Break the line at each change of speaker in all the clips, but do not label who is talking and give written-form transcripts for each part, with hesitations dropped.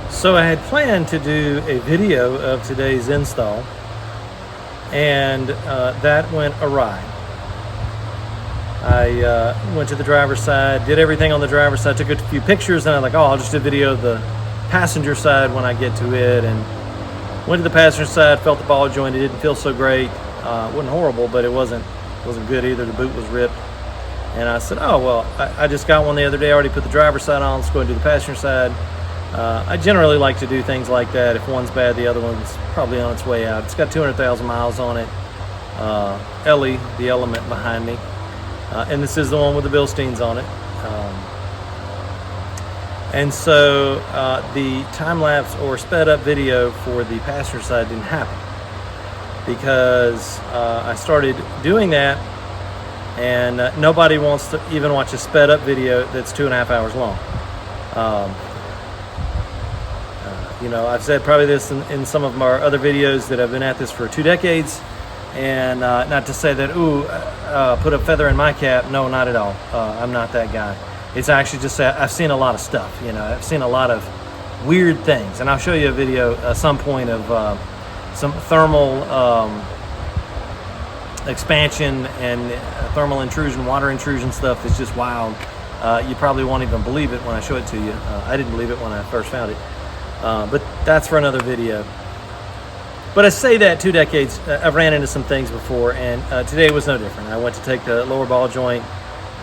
So I had planned to do a video of today's install, and that went awry. I went to the driver's side, did everything on the driver's side, took a few pictures, and I'm like, oh, I'll just do a video of the passenger side when I get to it, and went to the passenger side, felt the ball joint. It didn't feel so great. It wasn't horrible, but it wasn't good either. The boot was ripped. And I said, oh, well, I just got one the other day. I already put the driver's side on. Let's go and do the passenger side. I generally like to do things like that. If one's bad, the other one's probably on its way out. It's got 200,000 miles on it. Ellie, the Element behind me. And this is the one with the Bilsteins on it. And so the time-lapse or sped-up video for the passenger side didn't happen because I started doing that, and nobody wants to even watch a sped-up video that's 2.5 hours long. You know, I've said probably this in some of our other videos that I've been at this for 2 decades, and not to say that, put a feather in my cap. No, not at all. I'm not that guy. It's actually just that I've seen a lot of stuff. You know, I've seen a lot of weird things, and I'll show you a video at some point of some thermal expansion and thermal intrusion, water intrusion stuff that's just wild. You probably won't even believe it when I show it to you. I didn't believe it when I first found it. But that's for another video. But I say that 2 decades, I've ran into some things before, and today was no different. I went to take the lower ball joint,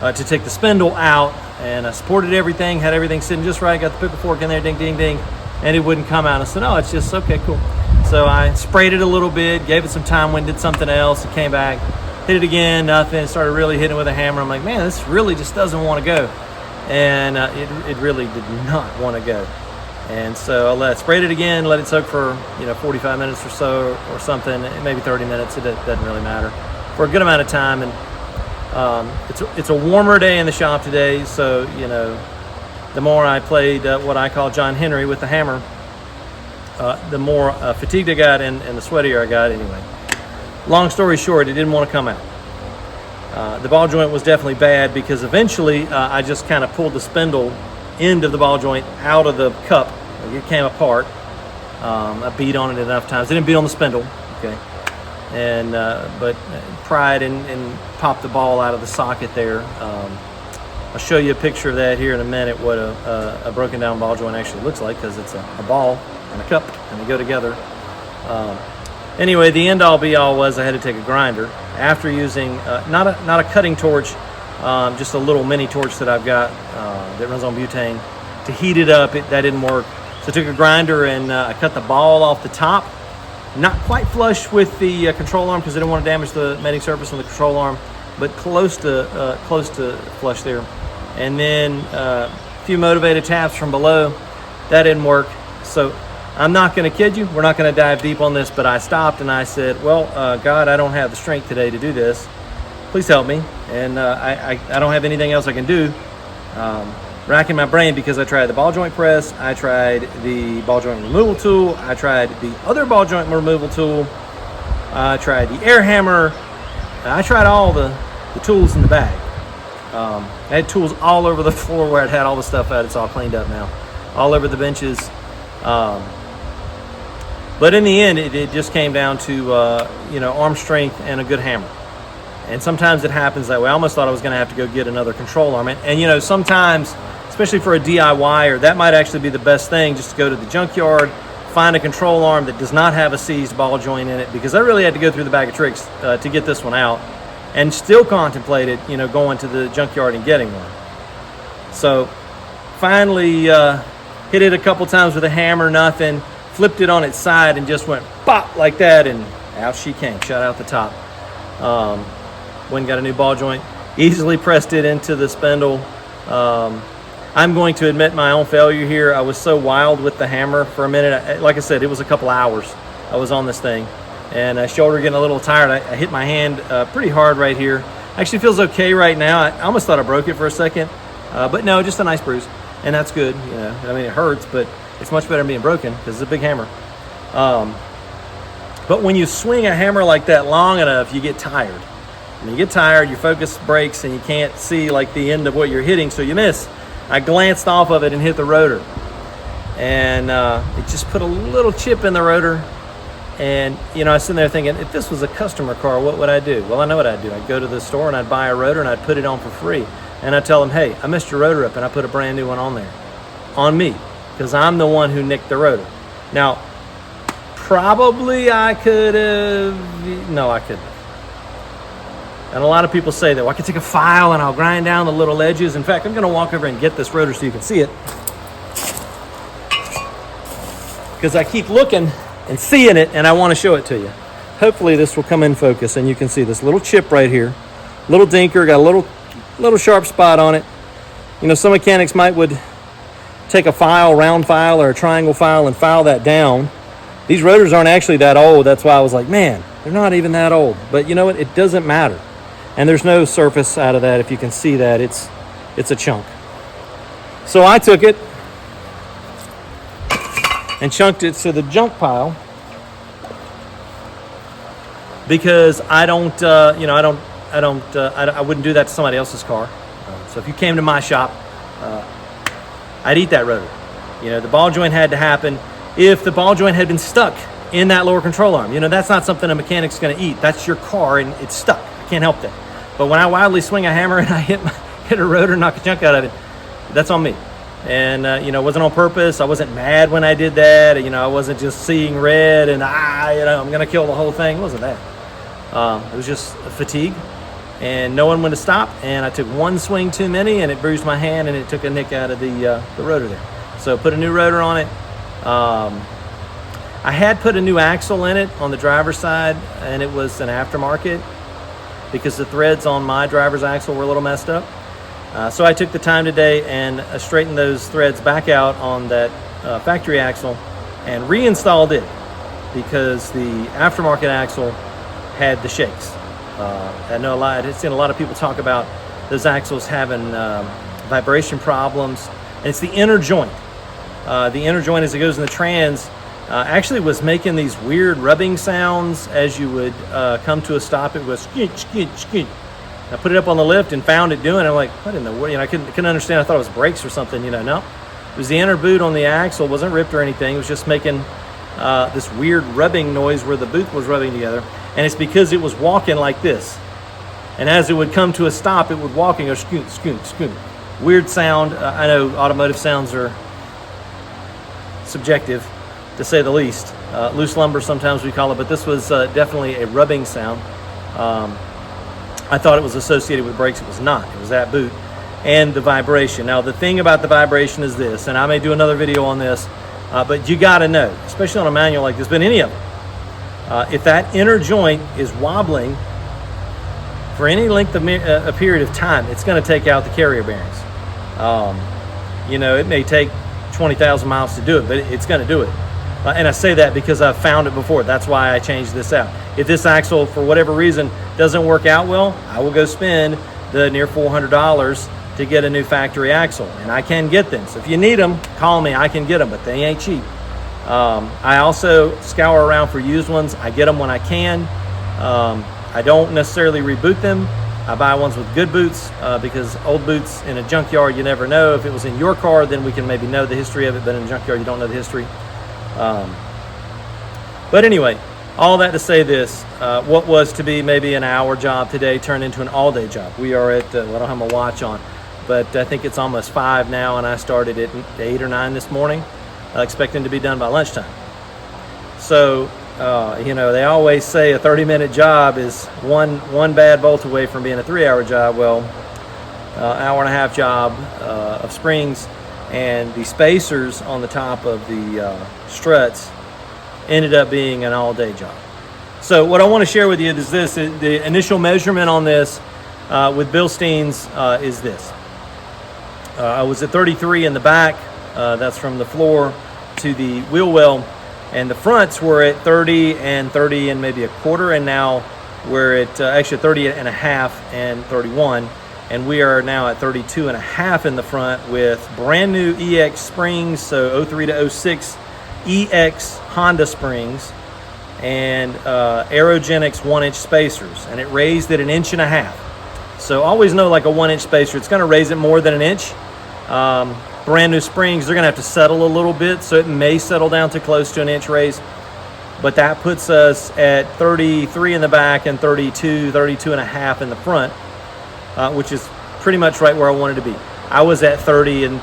to take the spindle out, and I supported everything, had everything sitting just right, got the pickle fork in there, ding, ding, ding, and it wouldn't come out. I said, oh, it's just, okay, cool. So I sprayed it a little bit, gave it some time, went and did something else, it came back, hit it again, nothing, started really hitting it with a hammer. I'm like, man, this really just doesn't want to go. And it really did not want to go. And so I sprayed it again, let it soak for 45 minutes or so, or something, maybe 30 minutes. It doesn't really matter, for a good amount of time. And it's a warmer day in the shop today, so the more I played what I call John Henry with the hammer, the more fatigued I got and the sweatier I got. Anyway, long story short, it didn't want to come out. The ball joint was definitely bad because eventually I just kind of pulled the spindle end of the ball joint out of the cup. It came apart. I beat on it enough times. I didn't beat on the spindle, okay, and but pried and popped the ball out of the socket there. I'll show you a picture of that here in a minute, what a broken down ball joint actually looks like, because it's a ball and a cup and they go together. Anyway, the end all be all was I had to take a grinder after using not a cutting torch, just a little mini torch that I've got that runs on butane to heat it up. That didn't work, so I took a grinder and I cut the ball off the top, not quite flush with the control arm because I didn't want to damage the mating surface on the control arm, but close to flush there. And then a few motivated taps from below. That didn't work. So I'm not going to kid you, we're not going to dive deep on this, but I stopped and I said, well, God, I don't have the strength today to do this. Please help me. And I don't have anything else I can do. Racking my brain because I tried the ball joint press, I tried the ball joint removal tool, I tried the other ball joint removal tool, I tried the air hammer. I tried all the tools in the bag. I had tools all over the floor where I'd had all the stuff out. It's all cleaned up now. All over the benches. But in the end, it just came down to, arm strength and a good hammer. And sometimes it happens that way. I almost thought I was going to have to go get another control arm. And sometimes, especially for a DIYer, that might actually be the best thing, just to go to the junkyard, find a control arm that does not have a seized ball joint in it, because I really had to go through the bag of tricks to get this one out, and still contemplated, going to the junkyard and getting one. So finally hit it a couple times with a hammer, nothing, flipped it on its side and just went pop like that, and out she came, shot out the top. Went and got a new ball joint, easily pressed it into the spindle. I'm going to admit my own failure here. I was so wild with the hammer for a minute. Like I said, it was a couple hours I was on this thing, and shoulder getting a little tired. I hit my hand pretty hard right here. Actually feels okay right now. I almost thought I broke it for a second, but no, just a nice bruise, and that's good. It hurts, but it's much better than being broken because it's a big hammer. But when you swing a hammer like that long enough, you get tired. When you get tired, your focus breaks and you can't see like the end of what you're hitting, so you miss. I glanced off of it and hit the rotor, and it just put a little chip in the rotor. And I was sitting there thinking, if this was a customer car, what would I do? Well, I know what I'd do. I'd go to the store and I'd buy a rotor and I'd put it on for free, and I'd tell them, hey, I messed your rotor up, and I put a brand new one on there, on me, because I'm the one who nicked the rotor. Now, probably I could have, no, I couldn't. And a lot of people say that, well, I could take a file and I'll grind down the little edges. In fact, I'm going to walk over and get this rotor so you can see it, because I keep looking and seeing it, and I want to show it to you. Hopefully this will come in focus and you can see this little chip right here, little dinker, got a little sharp spot on it. Some mechanics would take a file, round file or a triangle file, and file that down. These rotors aren't actually that old. That's why I was like, man, they're not even that old. But you know what? It doesn't matter. And there's no surface out of that. If you can see that, it's a chunk. So I took it and chunked it to the junk pile, because I wouldn't do that to somebody else's car. So if you came to my shop, I'd eat that rotor. The ball joint had to happen. If the ball joint had been stuck in that lower control arm, that's not something a mechanic's going to eat. That's your car and it's stuck. I can't help that. But when I wildly swing a hammer and I hit a rotor, knock a chunk out of it, that's on me. And it wasn't on purpose. I wasn't mad when I did that. I wasn't just seeing red and I'm going to kill the whole thing. It wasn't that. It was just fatigue and knowing when to stop. And I took one swing too many, and it bruised my hand, and it took a nick out of the rotor there. So put a new rotor on it. I had put a new axle in it on the driver's side, and it was an aftermarket, because the threads on my driver's axle were a little messed up. So I took the time today and straightened those threads back out on that factory axle and reinstalled it, because the aftermarket axle had the shakes. I'd seen a lot of people talk about those axles having vibration problems, and it's the inner joint. The inner joint, as it goes in the trans, actually was making these weird rubbing sounds as you would come to a stop. It was skit, skit, skit. I put it up on the lift and found it doing it. I'm like, what in the world? I couldn't understand. I thought it was brakes or something. No, it was the inner boot on the axle. It wasn't ripped or anything. It was just making this weird rubbing noise where the boot was rubbing together. And it's because it was walking like this. And as it would come to a stop, it would walk and go scoot, scoot, scoot. Weird sound. I know automotive sounds are subjective, to say the least. Loose lumber sometimes we call it, but this was definitely a rubbing sound. I thought it was associated with brakes. It was not. It was that boot and the vibration. Now, the thing about the vibration is this, and I may do another video on this, but you got to know, especially on a manual like this, but any of them, if that inner joint is wobbling for any length of a period of time, it's going to take out the carrier bearings. It may take 20,000 miles to do it, but it's going to do it. And I say that because I've found it before. That's why I changed this out. If this axle, for whatever reason, doesn't work out well, I will go spend the near $400 to get a new factory axle. And I can get them. So if you need them, call me. I can get them, but they ain't cheap. I also scour around for used ones. I get them when I can. I don't necessarily reboot them. I buy ones with good boots because old boots in a junkyard, you never know. If it was in your car, then we can maybe know the history of it, but in a junkyard, you don't know the history. But anyway, all that to say this, what was to be maybe an hour job today turned into an all-day job. We are at, well, I don't have my watch on, but I think it's almost 5 now, and I started at 8 or 9 this morning, expecting to be done by lunchtime. So, you know, they always say a 30-minute job is one bad bolt away from being a 3-hour job. Well, hour and a half job of springs and the spacers on the top of the struts ended up being an all-day job. So what I want to share with you is this. The initial measurement on this with Bilsteins is this. I was at 33 in the back. That's from the floor to the wheel well. And the fronts were at 30 and maybe a quarter, and now we're at actually 30 and a half and 31, and we are now at 32 and a half in the front with brand new EX springs, so 03 to 06 EX Honda springs, and Aerogenics 1-inch spacers, and it raised at 1.5 inches. So always know, like a 1-inch spacer, it's going to raise it more than 1 inch. Brand new springs, they're going to have to settle a little bit, so it may settle down to close to 1 inch raise, but that puts us at 33 in the back and 32 and a half in the front, which is pretty much right where I wanted to be. I was at 30 and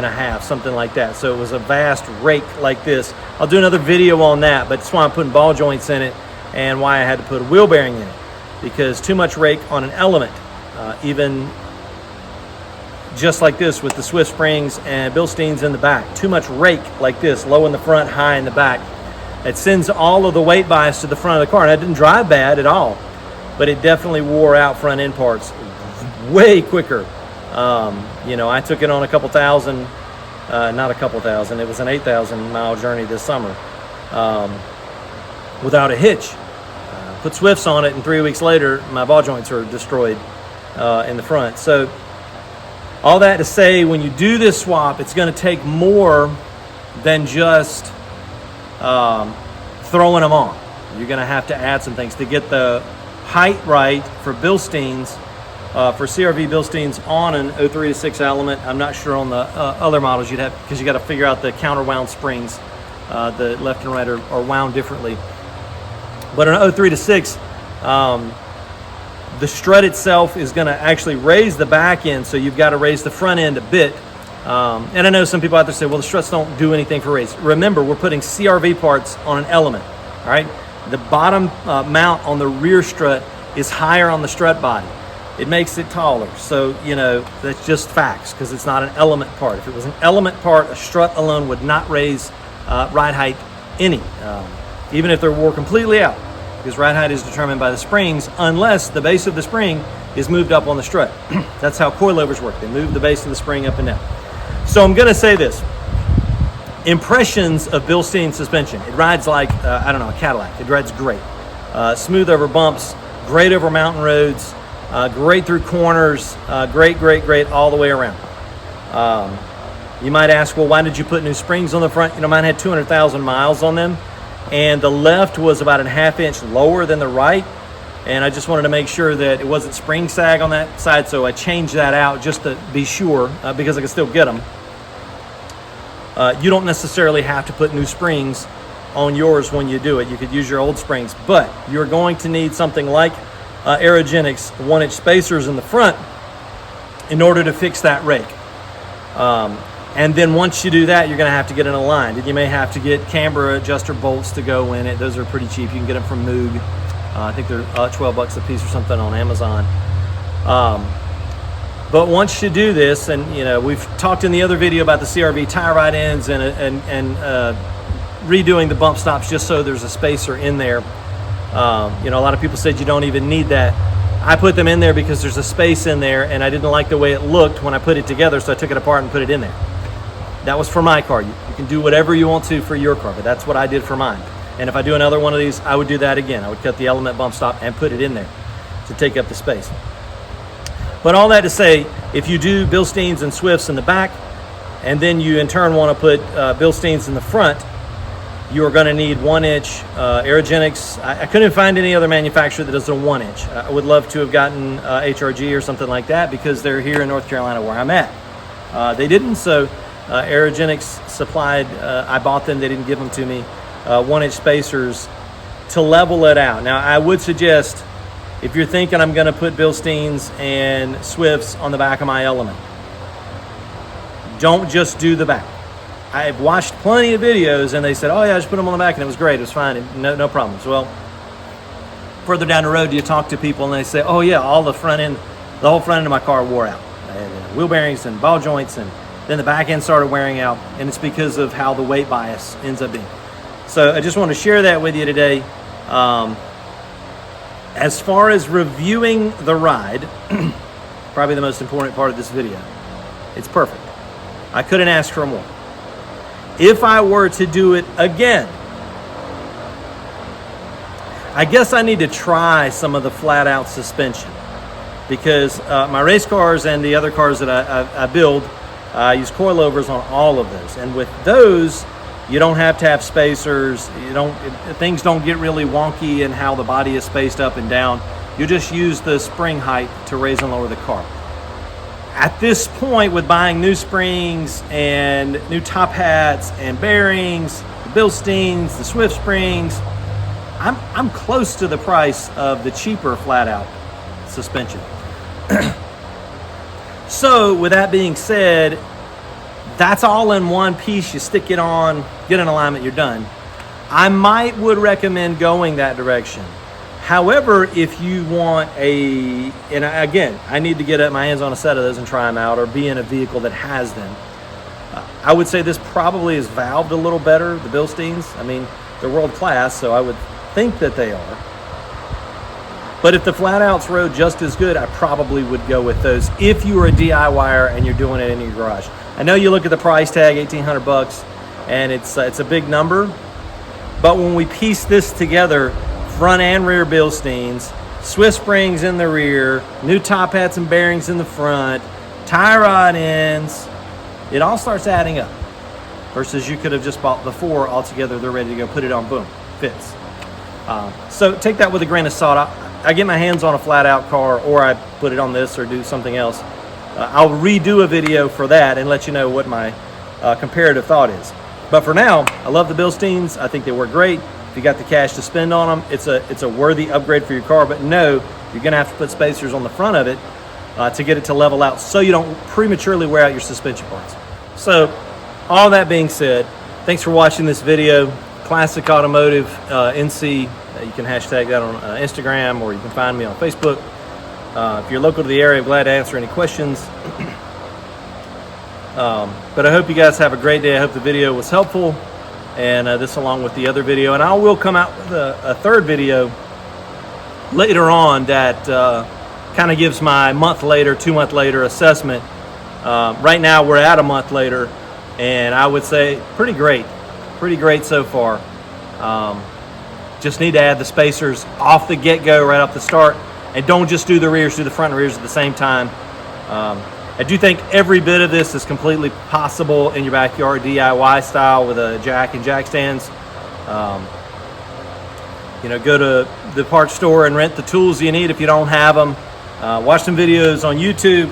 a half, something like that. So it was a vast rake like this. I'll do another video on that, but that's why I'm putting ball joints in it and why I had to put a wheel bearing in it, because too much rake on an element, even just like this with the Swift springs and Bilsteins in the back. Too much rake like this, low in the front, high in the back. It sends all of the weight bias to the front of the car. And I didn't drive bad at all, but it definitely wore out front end parts way quicker. You know, I took it on a couple thousand, not a couple thousand, it was an 8,000 mile journey this summer without a hitch. Put Swifts on it, and 3 weeks later, my ball joints are destroyed in the front. So all that to say, when you do this swap, it's going to take more than just throwing them on. You're going to have to add some things to get the height right for Bilsteins, for CRV Bilsteins on an 03 to 6 element. I'm not sure on the other models you'd have, because you got to figure out the counterwound springs. The left and right are wound differently. But on 03 to 6, the strut itself is going to actually raise the back end, so you've got to raise the front end a bit. And I know some people out there say, well, the struts don't do anything for raise. Remember, we're putting CRV parts on an element, all right? The bottom mount on the rear strut is higher on the strut body. It makes it taller. So, you know, that's just facts, because it's not an element part. If it was an element part, a strut alone would not raise ride height any, even if they wore completely out. Because ride height is determined by the springs, unless the base of the spring is moved up on the strut. That's how coilovers work. They move the base of the spring up and down. So I'm going to say this. Impressions of Bilstein suspension. It rides like, I don't know, a Cadillac. It rides great. Smooth over bumps, great over mountain roads, great through corners, great all the way around. You might ask, well, why did you put new springs on the front? You know, mine had 200,000 miles on them, and the left was about 1/2 inch lower than the right, and I just wanted to make sure that it wasn't spring sag on that side, so I changed that out just to be sure, because I can still get them. You don't necessarily have to put new springs on yours when you do it. You could use your old springs, but you're going to need something like Aerogenics 1-inch spacers in the front in order to fix that rake. And then once you do that, you're going to have to get it aligned. And you may have to get camber adjuster bolts to go in it. Those are pretty cheap. You can get them from Moog. I think they're $12 a piece or something on Amazon. But once you do this, and you know, we've talked in the other video about the CRV tire ride ends and redoing the bump stops just so there's a spacer in there. You know, a lot of people said you don't even need that. I put them in there because there's a space in there, and I didn't like the way it looked when I put it together, so I took it apart and put it in there. That was for my car. You can do whatever you want to for your car, but that's what I did for mine. And if I do another one of these, I would do that again. I would cut the element bump stop and put it in there to take up the space. But all that to say, if you do Bilsteins and Swifts in the back, and then you in turn want to put Bilsteins in the front, you are going to need 1-inch aerogenics. I couldn't find any other manufacturer that does a 1-inch. I would love to have gotten HRG or something like that because they're here in North Carolina where I'm at. They didn't, so aerogenics supplied, I bought them, they didn't give them to me, 1-inch spacers to level it out. Now, I would suggest, if you're thinking I'm going to put Bilsteins and Swifts on the back of my Element, don't just do the back. I've watched plenty of videos and they said, oh yeah, I just put them on the back and it was great, it was fine, and no problems. Well, further down the road, you talk to people and they say, oh yeah, the whole front end of my car wore out. Wheel bearings and ball joints, and then the back end started wearing out, and it's because of how the weight bias ends up being. So I just want to share that with you today. As far as reviewing the ride, probably the most important part of this video, it's perfect. I couldn't ask for more. If I were to do it again, I guess I need to try some of the flat out suspension, because my race cars and the other cars that I build, I use coilovers on all of those. And with those, you don't have to have spacers. Things don't get really wonky in how the body is spaced up and down. You just use the spring height to raise and lower the car. At this point, with buying new springs and new top hats and bearings, the Bilsteins, the Swift springs, I'm close to the price of the cheaper flat out suspension. So with that being said, that's all in one piece. You stick it on, get an alignment, you're done. I would recommend going that direction. However, if you want and again, I need to get my hands on a set of those and try them out, or be in a vehicle that has them. I would say this probably is valved a little better, the Bilsteins. I mean, they're world class, so I would think that they are. But if the flat outs rode just as good, I probably would go with those if you are a DIYer and you're doing it in your garage. I know you look at the price tag, $1,800, and it's a big number. But when we piece this together, front and rear Bilsteins, Swift springs in the rear, new top hats and bearings in the front, tie rod ends, it all starts adding up. Versus you could have just bought the 4 altogether, they're ready to go, put it on, boom, fits. So take that with a grain of salt. I get my hands on a flat out car, or I put it on this or do something else. I'll redo a video for that and let you know what my comparative thought is. But for now, I love the Bilsteins. I think they work great. If you got the cash to spend on them, it's a worthy upgrade for your car. But no, you're gonna have to put spacers on the front of it to get it to level out, so you don't prematurely wear out your suspension parts. So all that being said, thanks for watching this video. Classic Automotive NC. You can hashtag that on Instagram, or you can find me on Facebook. If you're local to the area, I'm glad to answer any questions. But I hope you guys have a great day. I hope the video was helpful, and this along with the other video. And I will come out with a third video later on that kind of gives my 2-month later assessment. Right now we're at a month later, and I would say pretty great so far. Just need to add the spacers off the get-go, right off the start, and don't just do the rears, do the front and rears at the same time. I do think every bit of this is completely possible in your backyard, DIY style, with a jack and jack stands. Go to the parts store and rent the tools you need if you don't have them. Watch some videos on YouTube.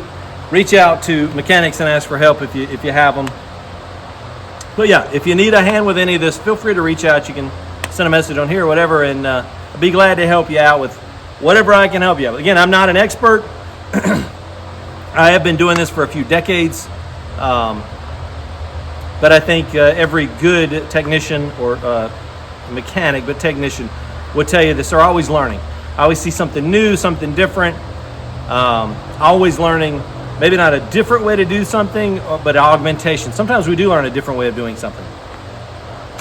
Reach out to mechanics and ask for help if you have them. But yeah, if you need a hand with any of this, feel free to reach out. You can send a message on here or whatever, and I'd be glad to help you out with whatever I can help you out. Again, I'm not an expert. I have been doing this for a few decades, but I think every good technician, or mechanic, but technician, would tell you this. They're always learning. I always see something new, something different, always learning. Maybe not a different way to do something, but augmentation. Sometimes we do learn a different way of doing something.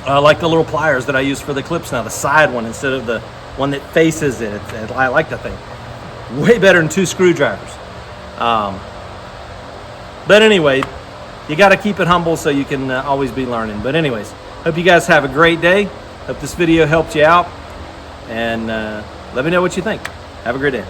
Like the little pliers that I use for the clips now, the side one instead of the one that faces it. I like that thing. Way better than 2 screwdrivers. But anyway, you got to keep it humble so you can always be learning. But anyways, hope you guys have a great day. Hope this video helped you out. And let me know what you think. Have a great day.